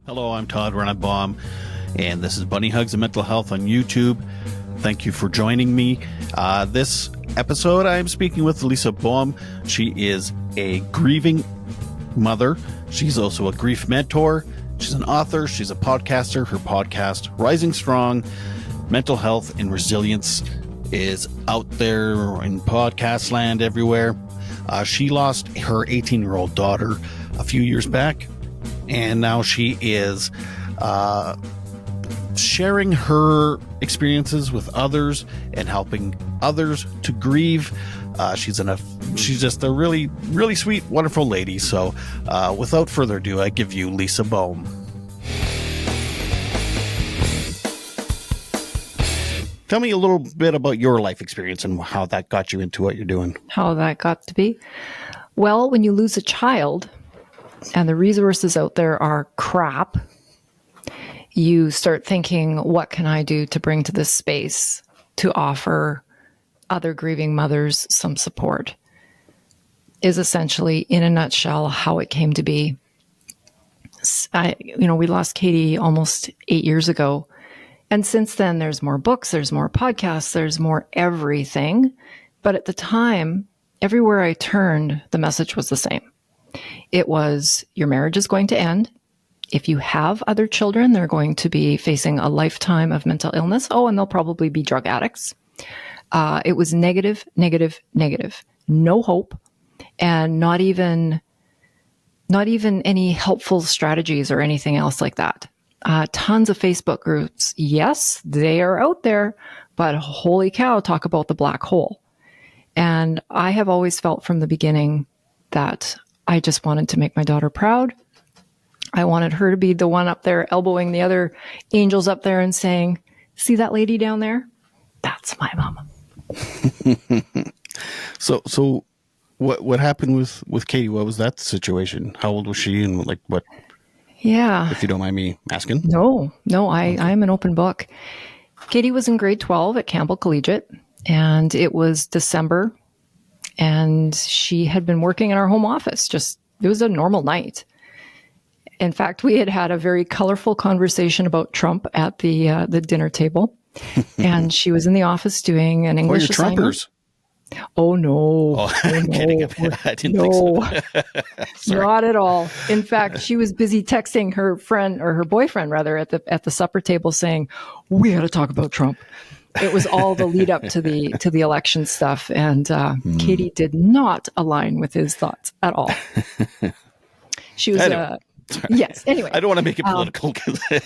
Hello, I'm Todd. We're on Boehm, and this is Bunny Hugs and Mental Health on YouTube. Thank you for joining me. This episode, I'm speaking with Lisa Boehm. She is a grieving mother. She's also a grief mentor. She's an author. She's a podcaster. Her podcast, Rising Strong, Mental Health and Resilience, is out there in podcast land everywhere. She lost her 18-year-old daughter a few years back, and now she is sharing her experiences with others and helping others to grieve. She's just a really, really sweet, wonderful lady. So without further ado, I give you Lisa Boehm. Tell me a little bit about your life experience and how that got you into what you're doing. How that got to be? Well, when you lose a child and the resources out there are crap, you start thinking, what can I do to bring to this space to offer other grieving mothers some support? Is essentially, in a nutshell, how it came to be. We lost Katie almost 8 years ago. And since then, there's more books, there's more podcasts, there's more everything. But at the time, everywhere I turned, the message was the same. It was, your marriage is going to end. If you have other children, they're going to be facing a lifetime of mental illness. Oh, and they'll probably be drug addicts. It was negative, negative, negative. No hope, and not even any helpful strategies or anything else like that. Tons of Facebook groups. Yes, they are out there, but holy cow, talk about the black hole. And I have always felt from the beginning that I just wanted to make my daughter proud. I wanted her to be the one up there elbowing the other angels up there and saying, see that lady down there? That's my mama. So what happened with Katie? What was that situation? How old was she, and like what? Yeah. If you don't mind me asking. No, I'm an open book. Katie was in grade 12 at Campbell Collegiate, and it was December, and she had been working in our home office. It was a normal night. In fact, we had had a very colorful conversation about Trump at the dinner table, and she was in the office doing an English assignment. Trumpers. Oh, no. Oh, I'm kidding. I didn't think so. Not at all. In fact, she was busy texting her friend, or her boyfriend rather, at the supper table saying, we got to talk about Trump. It was all the lead up to the election stuff. And Katie did not align with his thoughts at all. She was anyway. Yes. Anyway, I don't want to make it political.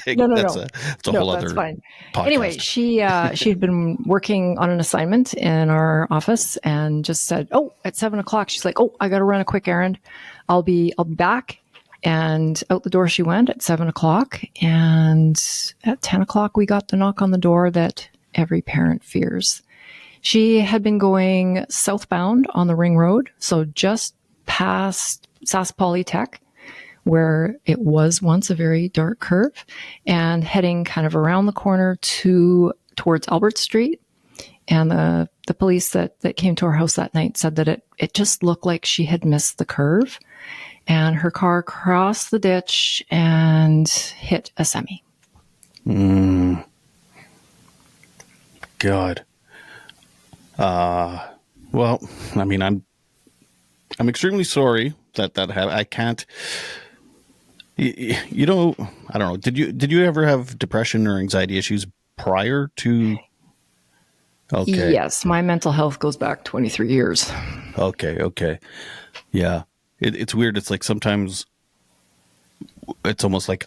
No. That's a whole other that's fine. podcast. Anyway, she had been working on an assignment in our office and just said, "Oh, at 7:00." She's like, "Oh, I got to run a quick errand. I'll be back." And out the door she went at 7:00. And at 10:00, we got the knock on the door that every parent fears. She had been going southbound on the Ring Road, so just past Sask Polytech, where it was once a very dark curve, and heading kind of around the corner towards Albert Street. And the police that came to our house that night said that it just looked like she had missed the curve, and her car crossed the ditch and hit a semi. God. Well, I mean, I'm extremely sorry that happened. I can't. I don't know. Did you ever have depression or anxiety issues prior to? Okay. Yes, my mental health goes back 23 years. Okay. Yeah. It's weird. It's like sometimes it's almost like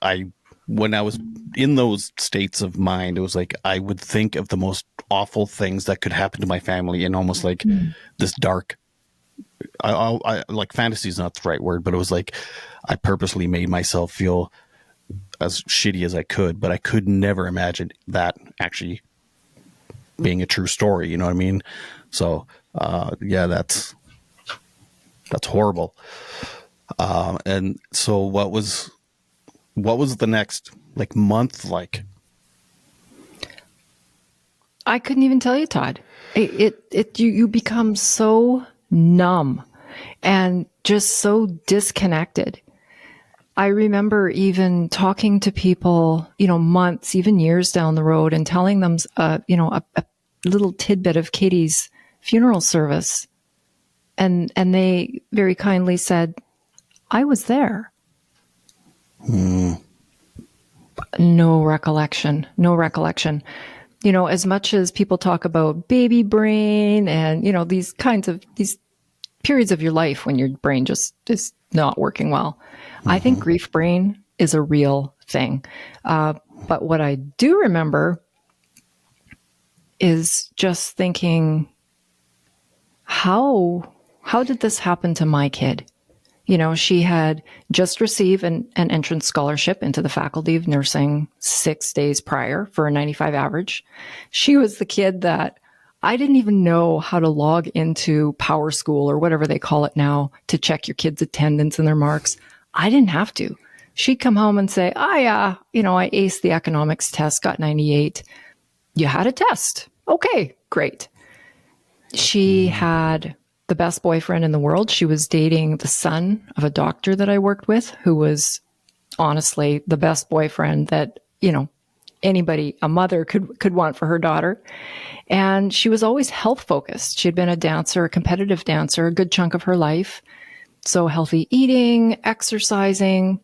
when I was in those states of mind, it was like I would think of the most awful things that could happen to my family, and almost like this dark. I like, fantasy is not the right word, but it was like I purposely made myself feel as shitty as I could, but I could never imagine that actually being a true story. You know what I mean? So, yeah, that's horrible. And so what was the next month like? I couldn't even tell you, Todd. You become so numb and just so disconnected. I remember even talking to people, months, even years down the road and telling them, a little tidbit of Katie's funeral service. And they very kindly said, I was there. No recollection. As much as people talk about baby brain and, these periods of your life when your brain just is not working well, I think grief brain is a real thing. But what I do remember is just thinking, how did this happen to my kid? She had just received an entrance scholarship into the Faculty of Nursing 6 days prior for a 95 average. She was the kid that I didn't even know how to log into Power School or whatever they call it now to check your kids' attendance and their marks. I didn't have to. She'd come home and say, I aced the economics test, got 98. You had a test. Okay, great. She had the best boyfriend in the world. She was dating the son of a doctor that I worked with, who was honestly the best boyfriend that, anybody, a mother could want for her daughter. And she was always health focused. She had been a dancer, a competitive dancer, a good chunk of her life. So healthy eating, exercising,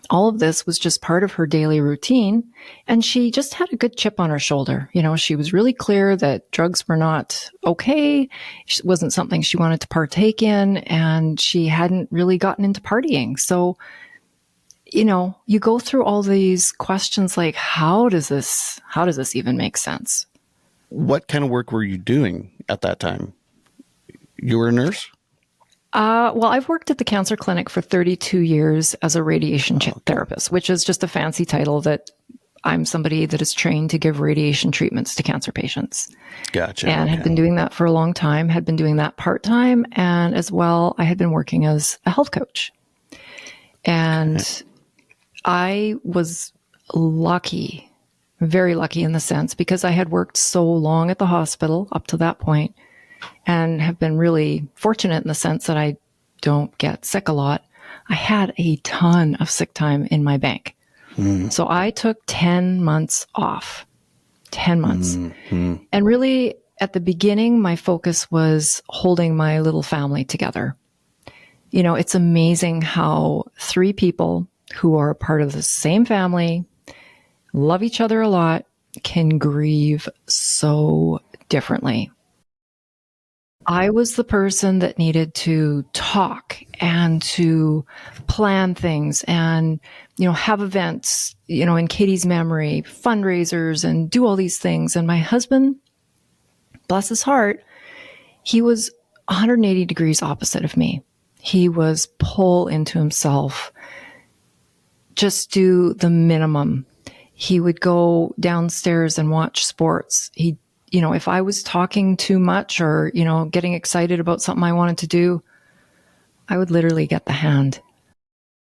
all of this was just part of her daily routine. And she just had a good chip on her shoulder. She was really clear that drugs were not okay. It wasn't something she wanted to partake in. And she hadn't really gotten into partying. So, you go through all these questions like, how does this even make sense? What kind of work were you doing at that time? You were a nurse? Well, I've worked at the cancer clinic for 32 years as a radiation therapist, which is just a fancy title that I'm somebody that is trained to give radiation treatments to cancer patients. Gotcha. And had been doing that for a long time, had been doing that part-time. And as well, I had been working as a health coach. And I was lucky, very lucky in the sense, because I had worked so long at the hospital up to that point, and have been really fortunate in the sense that I don't get sick a lot. I had a ton of sick time in my bank. So I took 10 months off, 10 months. And really at the beginning, my focus was holding my little family together. It's amazing how 3 people who are a part of the same family, love each other a lot, can grieve so differently. I was the person that needed to talk and to plan things and, have events, in Katie's memory, fundraisers, and do all these things. And my husband, bless his heart, he was 180 degrees opposite of me. He was pull into himself, just do the minimum. He would go downstairs and watch sports. If I was talking too much or, getting excited about something I wanted to do, I would literally get the hand.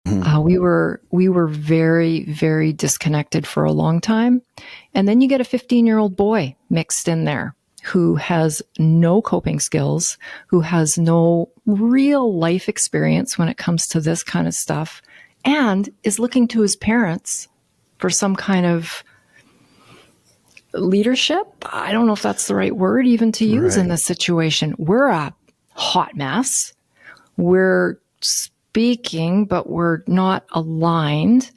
We were very, very disconnected for a long time. And then you get a 15-year-old boy mixed in there who has no coping skills, who has no real life experience when it comes to this kind of stuff, and is looking to his parents for some kind of leadership. I don't know if that's the right word even to use in this situation. We're a hot mess. We're speaking, but we're not aligned.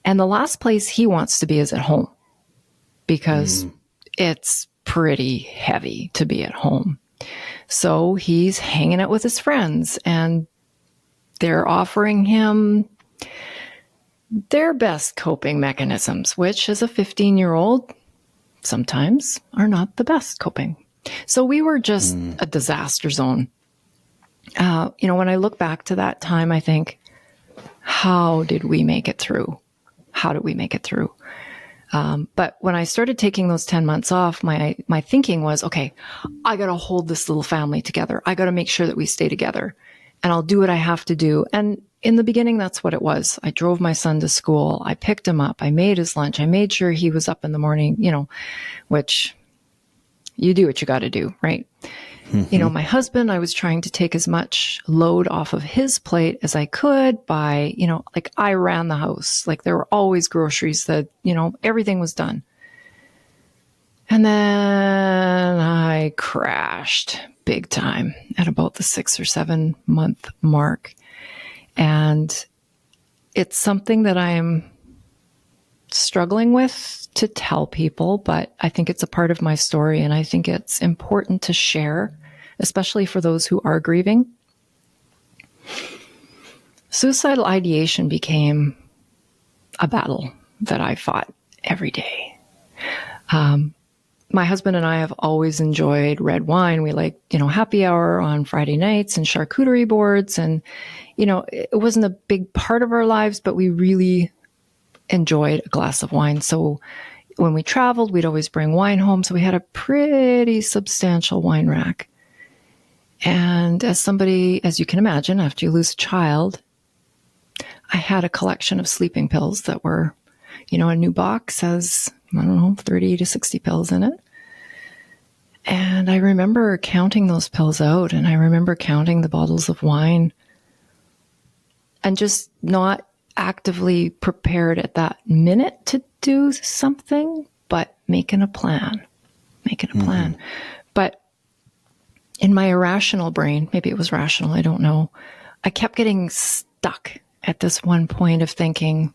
And the last place he wants to be is at home, because it's pretty heavy to be at home. So he's hanging out with his friends, and they're offering him their best coping mechanisms, which as a 15-year-old, sometimes are not the best coping. So we were just a disaster zone. When I look back to that time, I think, how did we make it through? But when I started taking those 10 months off, my thinking was, okay, I got to hold this little family together. I got to make sure that we stay together, and I'll do what I have to do. And in the beginning, that's what it was. I drove my son to school. I picked him up. I made his lunch. I made sure he was up in the morning, which you do what you got to do, right? You know, my husband, I was trying to take as much load off of his plate as I could by, you know, like I ran the house. Like there were always groceries that, you know, everything was done. And then I crashed big time at about the 6 or 7 month mark. And it's something that I'm struggling with to tell people, but I think it's a part of my story. And I think it's important to share, especially for those who are grieving. Suicidal ideation became a battle that I fought every day. My husband and I have always enjoyed red wine. We like, you know, happy hour on Friday nights and charcuterie boards. And, you know, it wasn't a big part of our lives, but we really enjoyed a glass of wine. So when we traveled, we'd always bring wine home. So we had a pretty substantial wine rack. And as somebody, as you can imagine, after you lose a child, I had a collection of sleeping pills that were, you know, a new box has, I don't know, 30 to 60 pills in it. And I remember counting those pills out, and I remember counting the bottles of wine and just not actively prepared at that minute to do something, but making a plan. But in my irrational brain, maybe it was rational, I don't know, I kept getting stuck at this one point of thinking,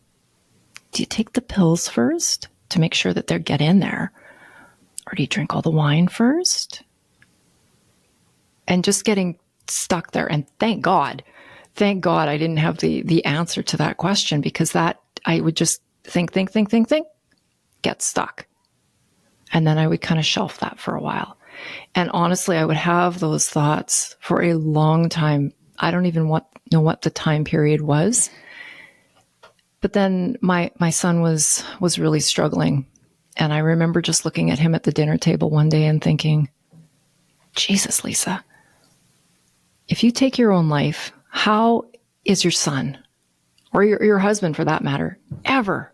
do you take the pills first to make sure that they get in there? Or do you drink all the wine first? And just getting stuck there. And thank God I didn't have the answer to that question, because that I would just think, get stuck. And then I would kind of shelf that for a while. And honestly, I would have those thoughts for a long time. I don't even know what the time period was. But then my son was really struggling. And I remember just looking at him at the dinner table one day and thinking, Jesus, Lisa, if you take your own life, how is your son, or your husband for that matter, ever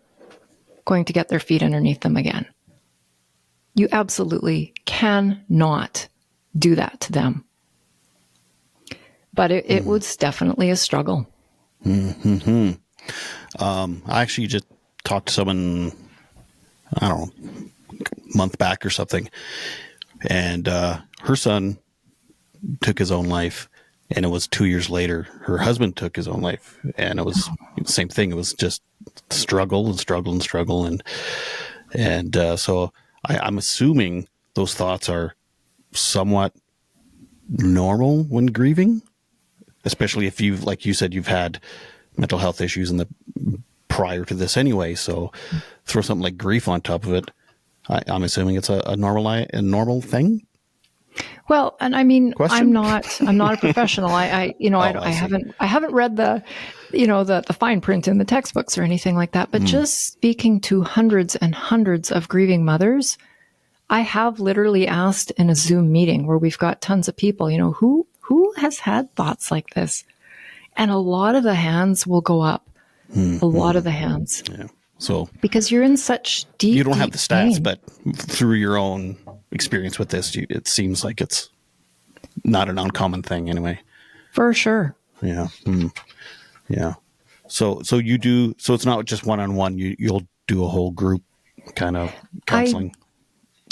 going to get their feet underneath them again? You absolutely cannot do that to them. But it was definitely a struggle. I actually just talked to someone, I don't know, a month back or something, and her son took his own life, and it was 2 years later her husband took his own life, and it was the same thing. It was just struggle, and so I'm assuming those thoughts are somewhat normal when grieving, especially if you've, like you said, you've had mental health issues in the prior to this anyway. So throw something like grief on top of it. I'm assuming it's a normal thing. Well, and I mean, Question? I'm not a professional. I haven't read the fine print in the textbooks or anything like that. But just speaking to hundreds and hundreds of grieving mothers, I have literally asked in a Zoom meeting where we've got tons of people, you know, who has had thoughts like this? And a lot of the hands will go up. A lot of the hands. Yeah. So because you're in such deep, you don't have the stats, pain. but through your own experience with this, it seems like it's not an uncommon thing anyway. For sure. Yeah. Yeah. So you do, so it's not just one-on-one, you'll do a whole group kind of counseling.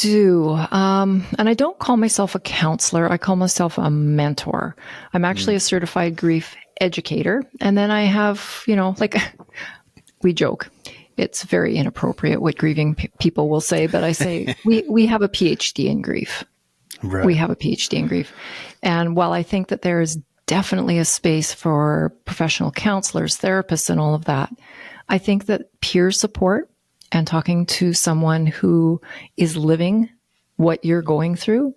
And I don't call myself a counselor. I call myself a mentor. I'm actually a certified grief educator. And then I have, you know, like we joke, it's very inappropriate what grieving people will say, but I say we have a PhD in grief. Right. We have a PhD in grief. And while I think that there is definitely a space for professional counselors, therapists, and all of that, I think that peer support and talking to someone who is living what you're going through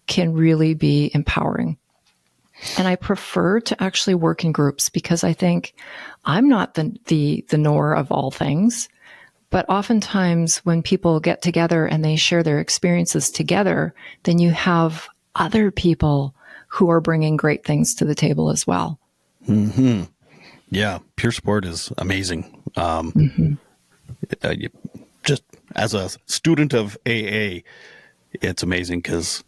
can really be empowering. And I prefer to actually work in groups because I think I'm not the knower of all things, but oftentimes when people get together and they share their experiences together, then you have other people who are bringing great things to the table as well. Mm-hmm. Yeah. Peer support is amazing. Just as a student of AA, it's amazing because,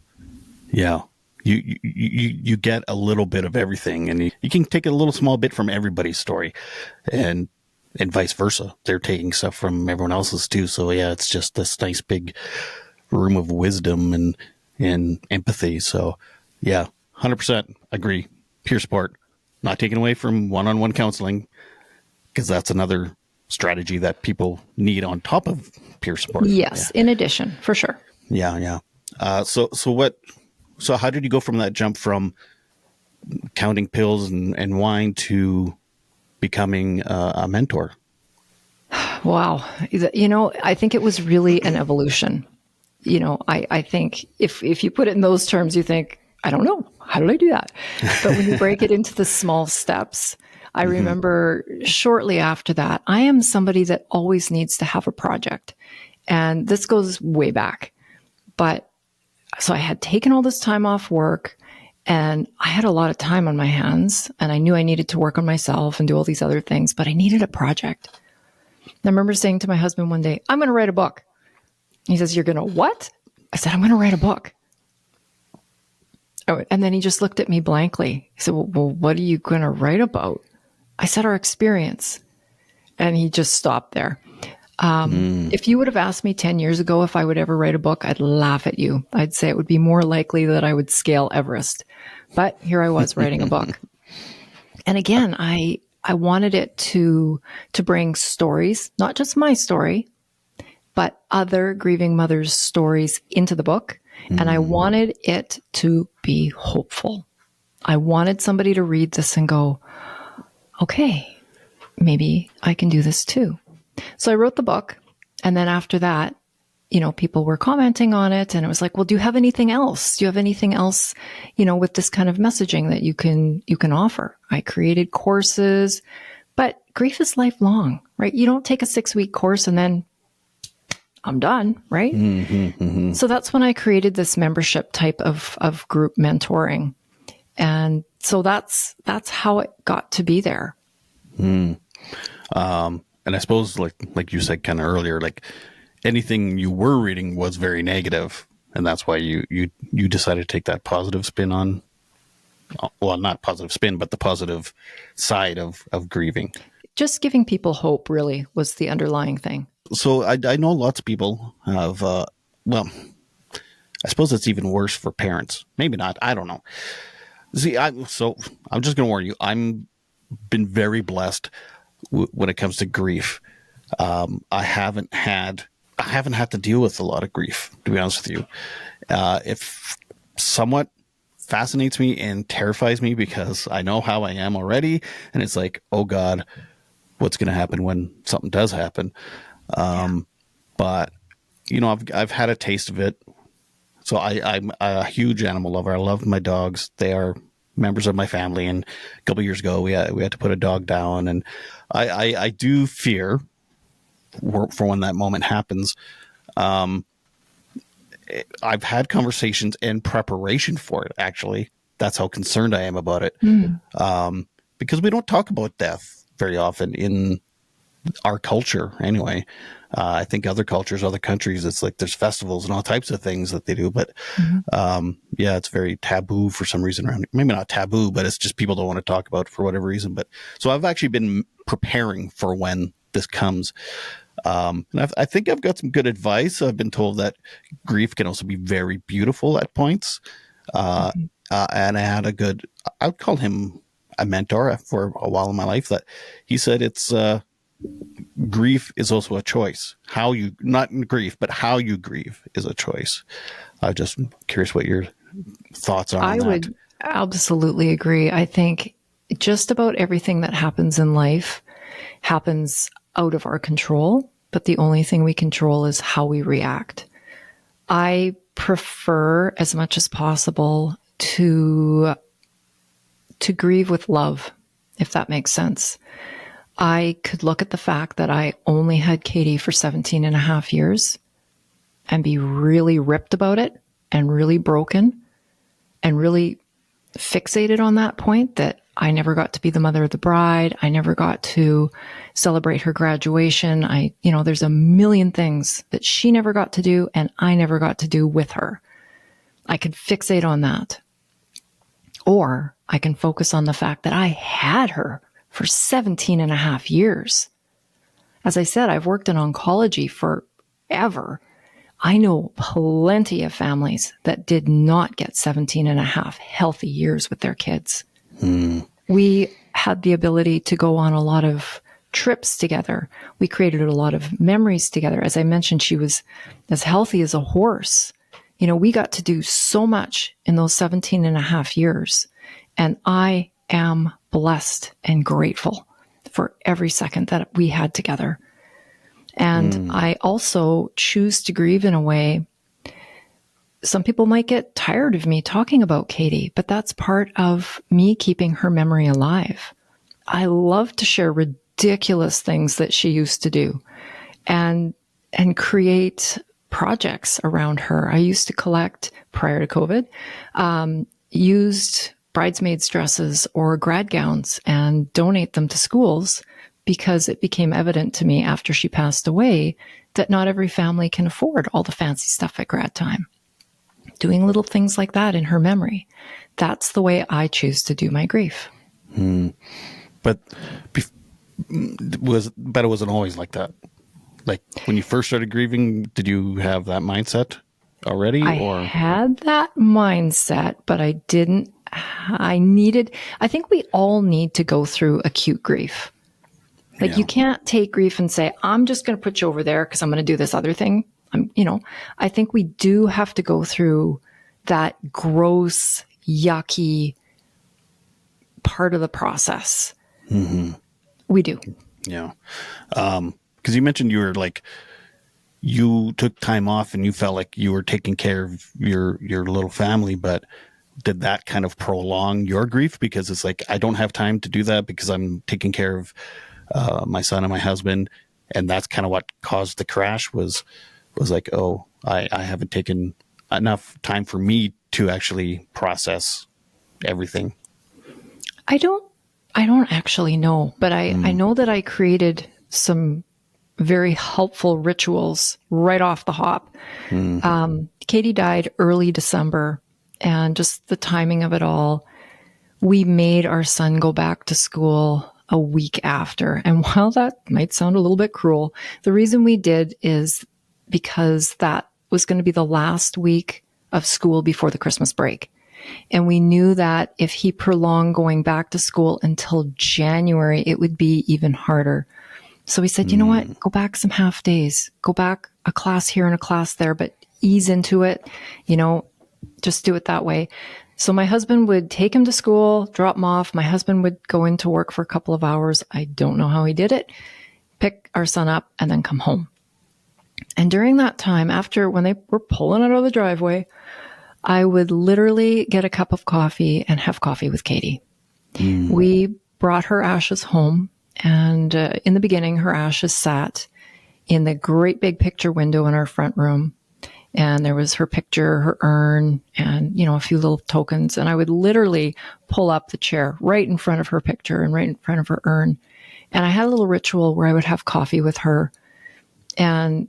yeah, you get a little bit of everything, and you can take a little small bit from everybody's story, and vice versa. They're taking stuff from everyone else's too. So yeah, it's just this nice big room of wisdom and empathy. So yeah, 100% agree. Peer support, not taken away from one-on-one counseling, because that's another strategy that people need on top of peer support. Yes, in addition, for sure. Yeah. So how did you go from that jump from counting pills and wine to becoming a mentor? Wow. I think it was really an evolution. I think if you put it in those terms, you think, I don't know, how did I do that? But when you break it into the small steps, I remember shortly after that, I am somebody that always needs to have a project. And this goes way back. But so I had taken all this time off work, and I had a lot of time on my hands, and I knew I needed to work on myself and do all these other things, but I needed a project. And I remember saying to my husband one day, I'm going to write a book. He says, you're going to what? I said, I'm going to write a book. Oh, and then he just looked at me blankly. He said, well, what are you going to write about? I said, our experience. And he just stopped there. If you would have asked me 10 years ago if I would ever write a book, I'd laugh at you. I'd say it would be more likely that I would scale Everest. But here I was writing a book. And again, I wanted it to bring stories, not just my story, but other grieving mothers' stories into the book. And I wanted it to be hopeful. I wanted somebody to read this and go, okay, maybe I can do this too. So I wrote the book. And then after that, people were commenting on it, and it was like, well, do you have anything else? Do you have anything else, with this kind of messaging that you can offer? I created courses, but grief is lifelong, right? You don't take a 6-week course and then I'm done, right? So that's when I created this membership type of group mentoring. And so that's how it got to be there. And I suppose, like you said kind of earlier, like anything you were reading was very negative, and that's why you decided to take that positive spin on, well, not positive spin, but the positive side of grieving. Just giving people hope really was the underlying thing. So I know lots of people have, well, I suppose it's even worse for parents. Maybe not. I don't know. See, I'm just going to warn you. I'm been very blessed when it comes to grief. I haven't had to deal with a lot of grief, to be honest with you. It somewhat fascinates me and terrifies me because I know how I am already, and it's like, oh God, what's going to happen when something does happen? But I've had a taste of it. So I'm a huge animal lover. I love my dogs. They are members of my family. And a couple of years ago, we had to put a dog down, and I do fear for when that moment happens. I've had conversations in preparation for it. Actually, that's how concerned I am about it. Because we don't talk about death very often in our culture anyway. I think other cultures, other countries, it's like there's festivals and all types of things that they do. But it's very taboo for some reason around. Maybe not taboo, but it's just people don't want to talk about it for whatever reason. But so I've actually been preparing for when this comes. And I think I've got some good advice. I've been told that grief can also be very beautiful at points. And I had I would call him a mentor for a while in my life, that he said it's, grief is also a choice. Not grief, but how you grieve is a choice. I'm just curious what your thoughts are on that. I would absolutely agree. I think just about everything that happens in life happens out of our control, but the only thing we control is how we react. I prefer, as much as possible, to grieve with love, if that makes sense. I could look at the fact that I only had Katie for 17 and a half years and be really ripped about it and really broken and really fixated on that point, that I never got to be the mother of the bride. I never got to celebrate her graduation. There's a million things that she never got to do and I never got to do with her. I could fixate on that. or I can focus on the fact that I had her for 17 and a half years. As I said, I've worked in oncology forever. I know plenty of families that did not get 17 and a half healthy years with their kids. We had the ability to go on a lot of trips together. We created a lot of memories together. As I mentioned, she was as healthy as a horse. You know, we got to do so much in those 17 and a half years. And I am blessed and grateful for every second that we had together. And I also choose to grieve in a way. Some people might get tired of me talking about Katie, but that's part of me keeping her memory alive. I love to share ridiculous things that she used to do and create projects around her. I used to collect, prior to COVID, used bridesmaids' dresses or grad gowns and donate them to schools, because it became evident to me after she passed away that not every family can afford all the fancy stuff at grad time. Doing little things like that in her memory. That's the way I choose to do my grief. But it wasn't always like that. Like when you first started grieving, did you have that mindset already? I had that mindset, but I didn't. I think we all need to go through acute grief. Like you can't take grief and say, I'm just going to put you over there because I'm going to do this other thing. I think we do have to go through that gross, yucky part of the process. We do. Yeah. Because you mentioned you took time off and you felt like you were taking care of your little family, but did that kind of prolong your grief? Because it's like, I don't have time to do that because I'm taking care of my son and my husband. And that's kind of what caused the crash was like, oh, I haven't taken enough time for me to actually process everything. I don't actually know, but I know that I created some very helpful rituals right off the hop. Katie died early December, and just the timing of it all, we made our son go back to school a week after. And while that might sound a little bit cruel, the reason we did is because that was going to be the last week of school before the Christmas break. And we knew that if he prolonged going back to school until January, it would be even harder. So we said, you know what, go back some half days, go back a class here and a class there, but ease into it, just do it that way. So my husband would take him to school, drop him off. My husband would go into work for a couple of hours. I don't know how he did it. Pick our son up and then come home. And during that time, when they were pulling out of the driveway, I would literally get a cup of coffee and have coffee with Katie. We brought her ashes home. And in the beginning, her ashes sat in the great big picture window in our front room. And there was her picture, her urn, and, a few little tokens. And I would literally pull up the chair right in front of her picture and right in front of her urn. And I had a little ritual where I would have coffee with her. And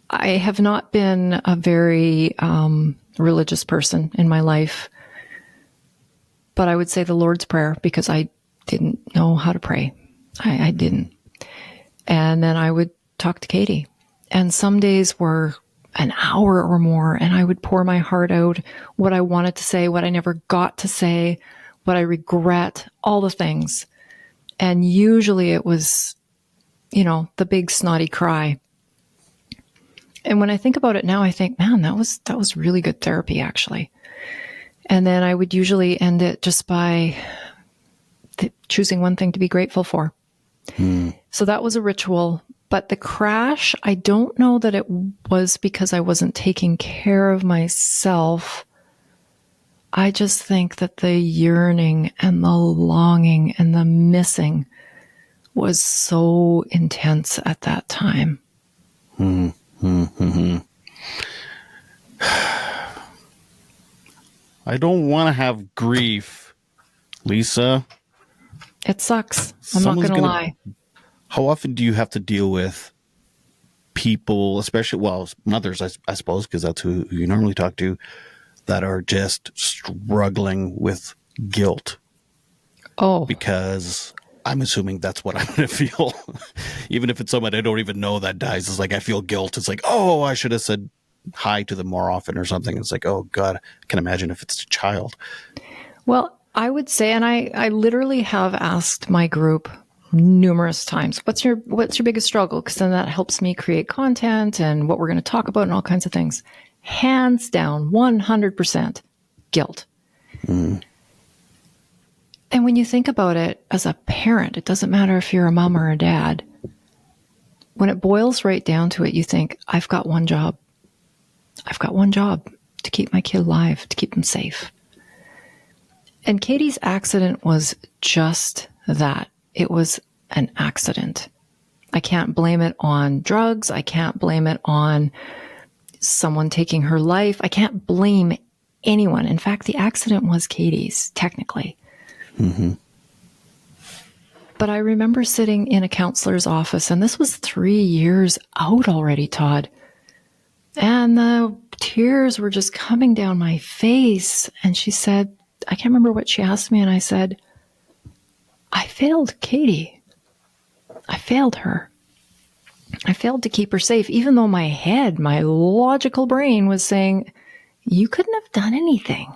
I have not been a very religious person in my life, but I would say the Lord's Prayer because I didn't know how to pray. I didn't. And then I would talk to Katie. And some days were an hour or more, and I would pour my heart out, what I wanted to say, what I never got to say, what I regret, all the things. And usually it was, the big snotty cry. And when I think about it now, I think, man, that was really good therapy, actually. And then I would usually end it just by choosing one thing to be grateful for. So that was a ritual. But the crash, I don't know that it was because I wasn't taking care of myself. I just think that the yearning and the longing and the missing was so intense at that time. I don't want to have grief, Lisa. It sucks. I'm not going to lie. How often do you have to deal with people, especially, mothers, I suppose, because that's who you normally talk to, that are just struggling with guilt Oh, because I'm assuming that's what I'm going to feel. Even if it's someone I don't even know that dies, it's like I feel guilt. It's like, oh, I should have said hi to them more often or something. It's like, oh God, I can imagine if it's a child. well, I would say, and I literally have asked my group numerous times, what's your biggest struggle? Because then that helps me create content and what we're going to talk about and all kinds of things. Hands down, 100% guilt. Mm. And when you think about it as a parent, it doesn't matter if you're a mom or a dad. When it boils right down to it, you think, I've got one job. I've got one job to keep my kid alive, to keep them safe. And Katie's accident was just that. It was an accident. I can't blame it on drugs. I can't blame it on someone taking her life. I can't blame anyone. In fact, the accident was Katie's, technically. Mm-hmm. But I remember sitting in a counselor's office, and this was 3 years out already, Todd. And the tears were just coming down my face. And she said, I can't remember what she asked me. And I said, I failed Katie. I failed her. I failed to keep her safe, even though my head, my logical brain was saying, you couldn't have done anything.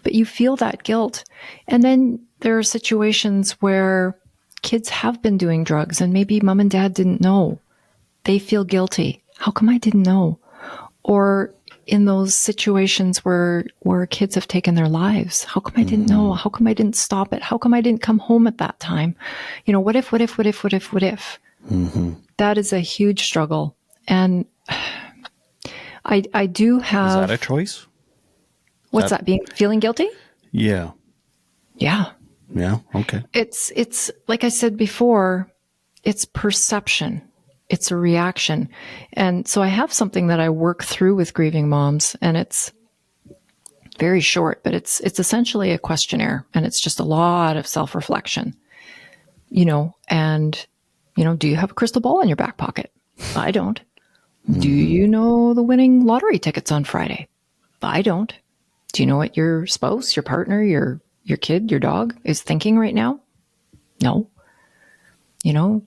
But you feel that guilt. And then there are situations where kids have been doing drugs and maybe mom and dad didn't know. They feel guilty. How come I didn't know? Or in those situations where kids have taken their lives, how come I didn't know? How come I didn't stop it? How come I didn't come home at that time? You know, what if? Mm-hmm. That is a huge struggle. And I do have... Is that a choice? What's that? Feeling guilty? Yeah. Yeah. Yeah. Okay. It's like I said before, it's perception. It's a reaction. And so I have something that I work through with grieving moms, and it's very short, but it's essentially a questionnaire, and it's just a lot of self-reflection, and, do you have a crystal ball in your back pocket? I don't. Do you know the winning lottery tickets on Friday? I don't. Do you know what your spouse, your partner, your kid, your dog is thinking right now? No.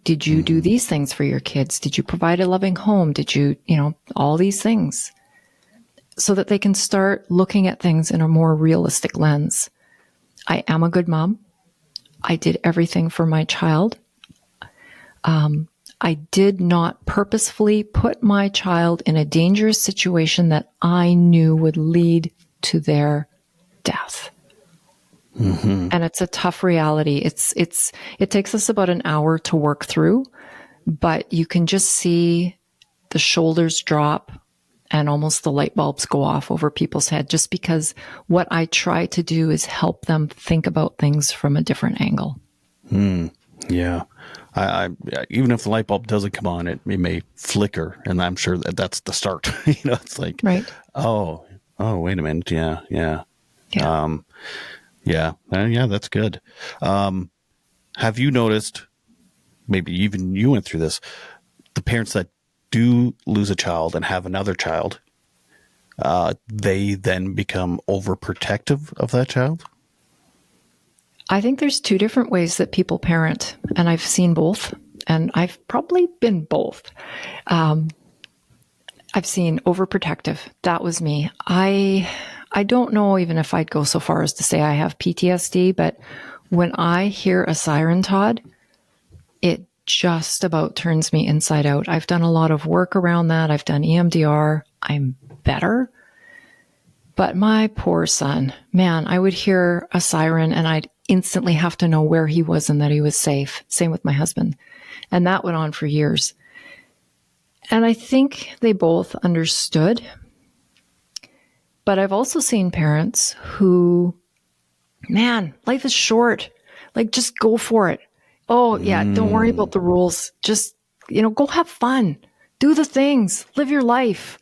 Did you do these things for your kids? Did you provide a loving home? Did you, all these things, so that they can start looking at things in a more realistic lens. I am a good mom. I did everything for my child. I did not purposefully put my child in a dangerous situation that I knew would lead to their death. Mm-hmm. And it's a tough reality. It takes us about an hour to work through, but you can just see the shoulders drop and almost the light bulbs go off over people's head, just because what I try to do is help them think about things from a different angle. Yeah. I even if the light bulb doesn't come on, it may flicker, and I'm sure that's the start. It's like, right. Oh, wait a minute. Yeah. Yeah. Yeah, that's good. Have you noticed, maybe even you went through this, the parents that do lose a child and have another child, they then become overprotective of that child? I think there's two different ways that people parent, and I've seen both, and I've probably been both. I've seen overprotective. That was me. I don't know even if I'd go so far as to say I have PTSD, but when I hear a siren, Todd, it just about turns me inside out. I've done a lot of work around that. I've done EMDR. I'm better. But my poor son, man, I would hear a siren and I'd instantly have to know where he was and that he was safe. Same with my husband. And that went on for years. And I think they both understood. But I've also seen parents who, man, life is short. Like, just go for it. Oh, yeah, don't worry about the rules. Just, go have fun. Do the things. Live your life.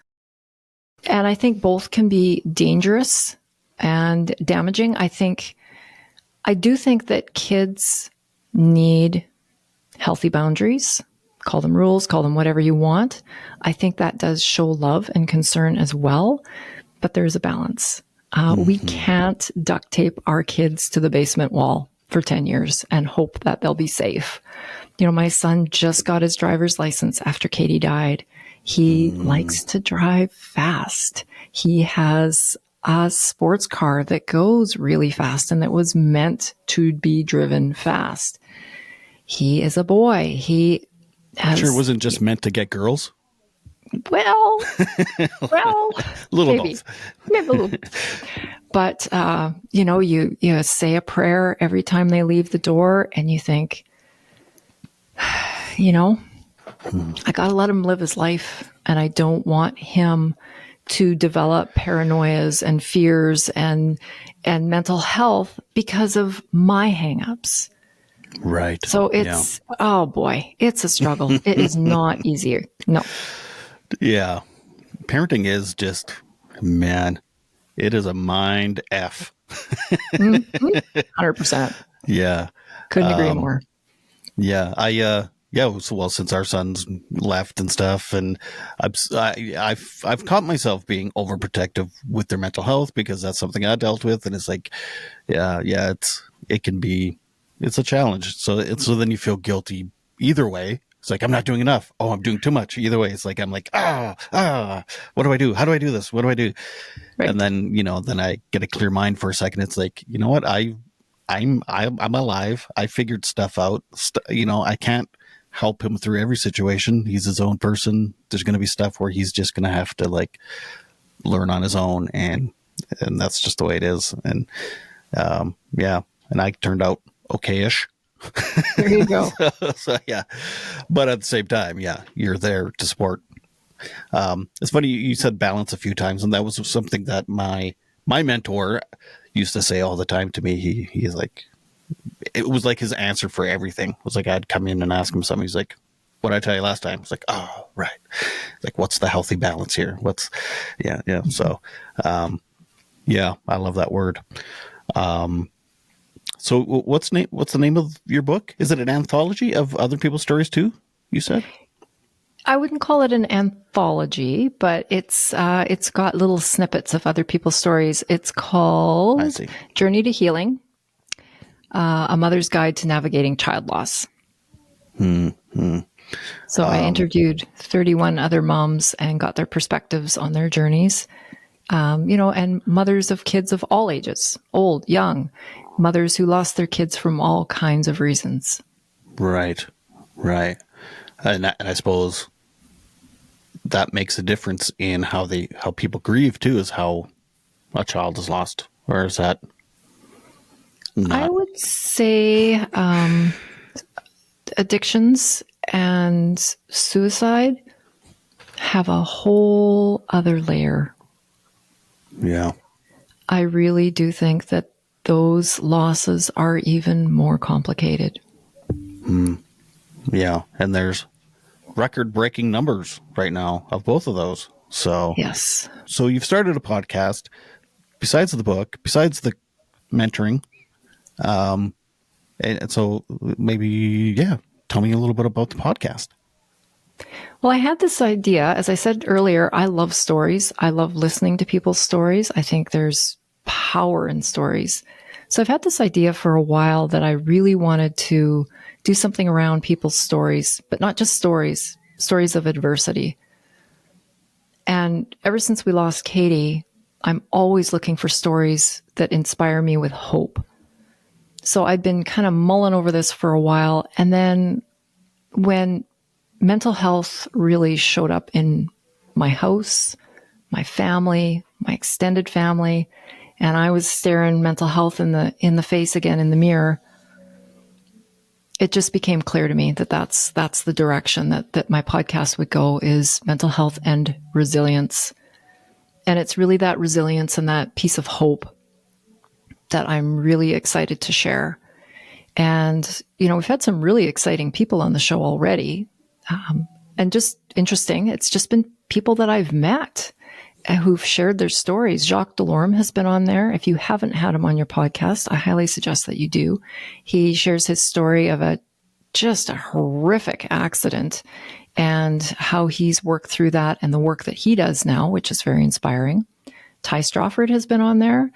And I think both can be dangerous and damaging. I do think that kids need healthy boundaries. Call them rules, call them whatever you want. I think that does show love and concern as well. but there's a balance. We can't duct tape our kids to the basement wall for 10 years and hope that they'll be safe. You know, my son just got his driver's license after Katie died. He likes to drive fast. He has a sports car that goes really fast and that was meant to be driven fast. He is a boy. He has, Sure, it wasn't just meant to get girls. well, Little maybe, both. maybe a little. But you know, you say a prayer every time they leave the door, and you think, you know, I got to let him live his life, and I don't want him to develop paranoias and fears and mental health because of my hangups. Right. So it's, oh boy, it's a struggle. It is not easier. No. Yeah. Parenting is just, man, it is a mind F. 100%. Yeah. Couldn't agree more. Yeah. Well, since our son's left and stuff, and I've caught myself being overprotective with their mental health because that's something I dealt with. And it's like, it's a challenge. So then you feel guilty either way. It's like, I'm not doing enough. Oh, I'm doing too much. Either way, it's like, I'm like, what do I do? How do I do this? What do I do? Right. And then, then I get a clear mind for a second. It's like, you know what? I'm alive. I figured stuff out. I can't help him through every situation. He's his own person. There's going to be stuff where he's just going to have to like learn on his own. And that's just the way it is. And, and I turned out okay-ish. There you go. So yeah, but at the same time, you're there to support. It's funny you said balance a few times, and that was something that my mentor used to say all the time to me. He's like, it was like his answer for everything. It was like I'd come in and ask him something. He's like, "What did I tell you last time?" It's like, "Oh, right." Like, what's the healthy balance here? Yeah. So, I love that word. So what's the name of your book? Is it an anthology of other people's stories too? You said? I wouldn't call it an anthology, but it's got little snippets of other people's stories. It's called Journey to Healing, A Mother's Guide to Navigating Child Loss. So I interviewed 31 other moms and got their perspectives on their journeys. And mothers of kids of all ages, old, young, mothers who lost their kids from all kinds of reasons. Right. And I suppose that makes a difference in how people grieve too, is how a child is lost. Or is that not? I would say addictions and suicide have a whole other layer. Yeah. I really do think that those losses are even more complicated. Yeah. And there's record-breaking numbers right now of both of those. So, yes. So you've started a podcast besides the book, besides the mentoring. And so maybe, tell me a little bit about the podcast. Well, I had this idea. As I said earlier, I love stories. I love listening to people's stories. I think there's power in stories. So I've had this idea for a while that I really wanted to do something around people's stories, but not just stories of adversity. And ever since we lost Katie, I'm always looking for stories that inspire me with hope. So I've been kind of mulling over this for a while. And then when mental health really showed up in my house, my family, my extended family, and I was staring mental health in the face again in the mirror, it just became clear to me that that's the direction that my podcast would go, is mental health and resilience. And it's really that resilience and that piece of hope that I'm really excited to share. And, we've had some really exciting people on the show already. And just interesting, it's just been people that I've met who've shared their stories. Jacques Delorme has been on there. If you haven't had him on your podcast, I highly suggest that you do. He shares his story of just a horrific accident and how he's worked through that and the work that he does now, which is very inspiring. Ty Strawford has been on there.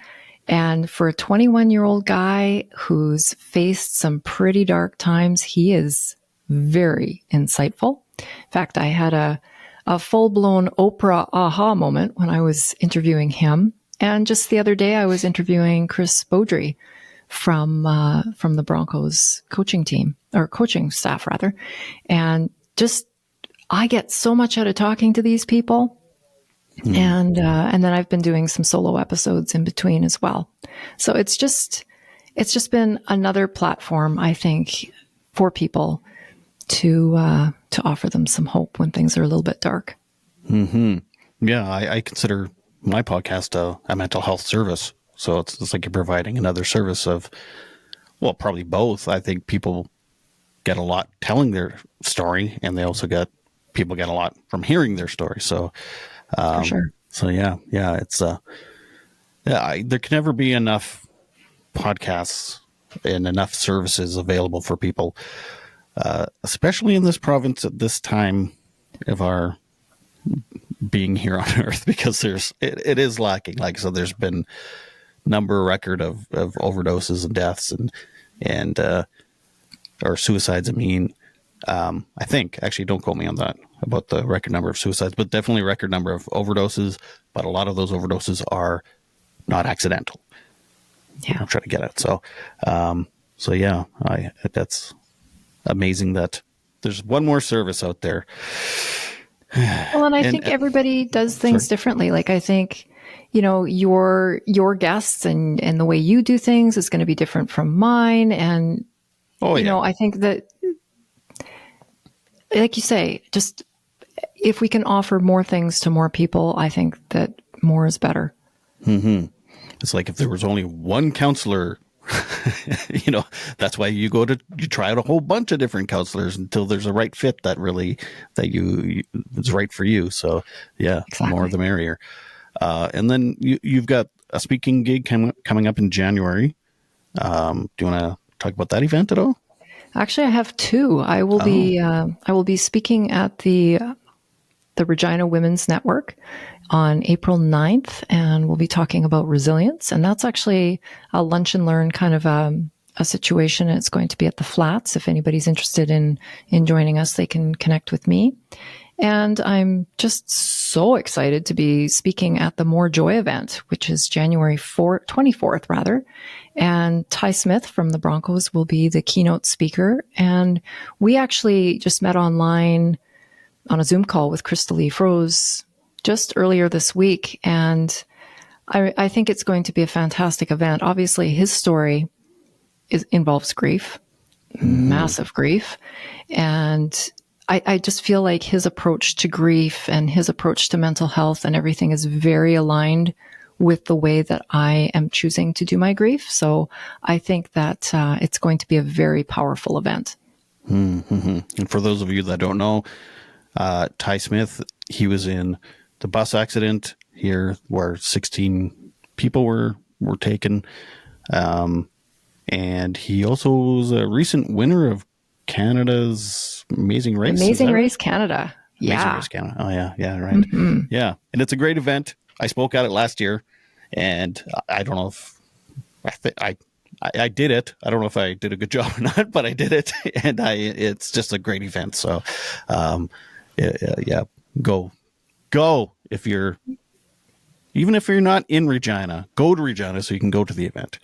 And for a 21-year-old guy who's faced some pretty dark times, he is very insightful. In fact, I had a full-blown Oprah aha moment when I was interviewing him. And just the other day, I was interviewing Chris Beaudry from the Broncos coaching team, or coaching staff rather. And just, I get so much out of talking to these people. And then I've been doing some solo episodes in between as well. So it's just been another platform, I think, for people to offer them some hope when things are a little bit dark. Mm-hmm. Yeah, I consider my podcast a mental health service. So it's like you're providing another service of, well, probably both. I think people get a lot telling their story, and they also people get a lot from hearing their story. So, For sure. So yeah, it's there can never be enough podcasts and enough services available for people, especially in this province at this time of our being here on Earth, because it is lacking. Like, so there's been record of overdoses and deaths and or suicides. I think, actually, don't quote me on that about the record number of suicides, but definitely record number of overdoses. But a lot of those overdoses are not accidental. Yeah. I'm trying to get it. So yeah, that's amazing that there's one more service out there. Well, and I think everybody does things differently. Like, I think, your guests and the way you do things is going to be different from mine. And, I think that, like you say, just if we can offer more things to more people, I think that more is better. Mm-hmm. It's like if there was only one counselor, that's why you try out a whole bunch of different counselors until there's a right fit that is right for you. So yeah, exactly. More the merrier. And then you've got a speaking gig coming up in January. Do you want to talk about that event at all? Actually, I have two. I will be speaking at the Regina Women's Network on April 9th, and we'll be talking about resilience. And that's actually a lunch and learn kind of a situation. It's going to be at the Flats. If anybody's interested in joining us, they can connect with me. And I'm just so excited to be speaking at the More Joy event, which is January 24th rather. And Ty Smith from the Broncos will be the keynote speaker. And we actually just met online on a Zoom call with Crystal Lee Froese just earlier this week. And I think it's going to be a fantastic event. Obviously, his story involves grief, massive grief. And I just feel like his approach to grief and his approach to mental health and everything is very aligned with the way that I am choosing to do my grief. So I think that it's going to be a very powerful event. Mm-hmm. And for those of you that don't know, Ty Smith, he was in the bus accident here where 16 people were taken. And he also was a recent winner of Canada's Amazing Race. Amazing Race Canada. Yeah. Amazing Race Canada. Oh, yeah. Yeah, right. Mm-hmm. Yeah. And it's a great event. I spoke at it last year, and I don't know if I did it. I don't know if I did a good job or not, but I did it, and it's just a great event. So, yeah, go even if you're not in Regina, go to Regina so you can go to the event.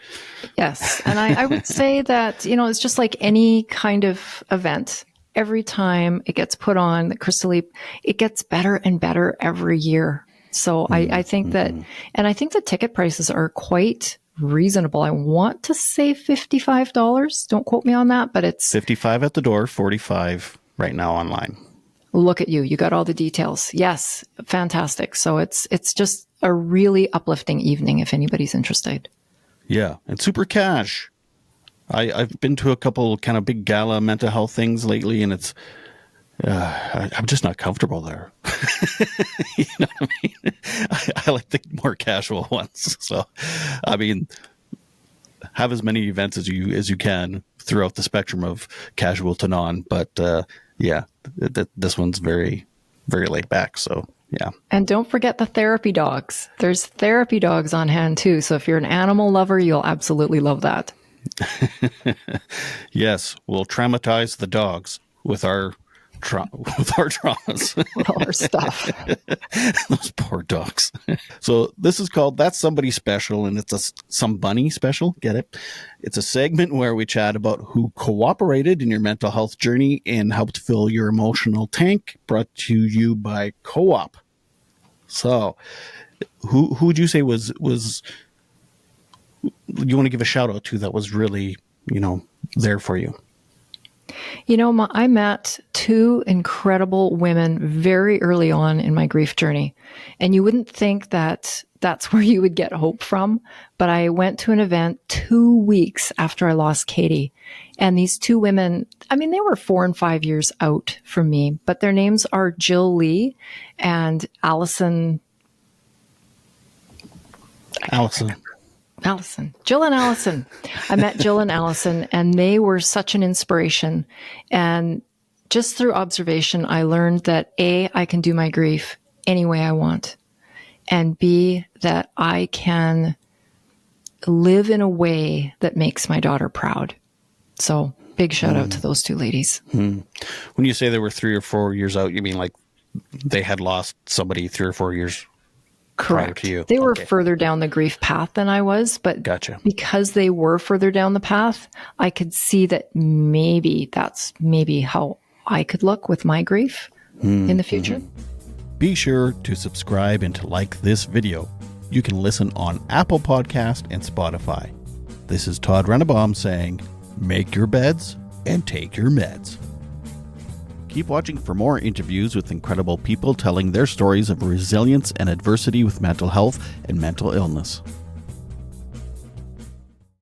Yes. And I would say that, it's just like any kind of event. Every time it gets put on, Crystal Lee, it gets better and better every year. So I think that, and I think the ticket prices are quite reasonable. I want to say $55. Don't quote me on that, but it's $55 at the door, $45 right now online. Look at you. You got all the details. Yes. Fantastic. So it's just a really uplifting evening if anybody's interested. Yeah. And super cash. I've been to a couple kind of big gala mental health things lately, and it's, I'm just not comfortable there. You know what I mean? I like the more casual ones. So, I mean, have as many events as you can throughout the spectrum of casual to non. But yeah, this one's very, very laid back. So Yeah. And don't forget the therapy dogs. There's therapy dogs on hand too. So if you're an animal lover, you'll absolutely love that. Yes, we'll traumatize the dogs with our traumas. With all our stuff. Those poor dogs. So this is called That's Somebody Special, and it's a Some Bunny Special. Get it? It's a segment where we chat about who cooperated in your mental health journey and helped fill your emotional tank, brought to you by Co-op. So who would you say was you want to give a shout out to that was really, there for you? I met two incredible women very early on in my grief journey. And you wouldn't think that that's where you would get hope from. But I went to an event 2 weeks after I lost Katie. And these two women, they were 4 and 5 years out from me, but their names are Jill Lee and Allison. Jill and Allison. I met Jill and Allison, and they were such an inspiration. And just through observation, I learned that A, I can do my grief any way I want, and B, that I can live in a way that makes my daughter proud. So big shout out to those two ladies. When you say they were 3 or 4 years out, you mean like they had lost somebody 3 or 4 years Correct. prior to you? They were further down the grief path than I was, but Gotcha. Because they were further down the path, I could see that maybe that's how I could look with my grief in the future. Be sure to subscribe and to like this video. You can listen on Apple Podcast and Spotify. This is Todd Rennebaum saying, make your beds and take your meds. Keep watching for more interviews with incredible people telling their stories of resilience and adversity with mental health and mental illness.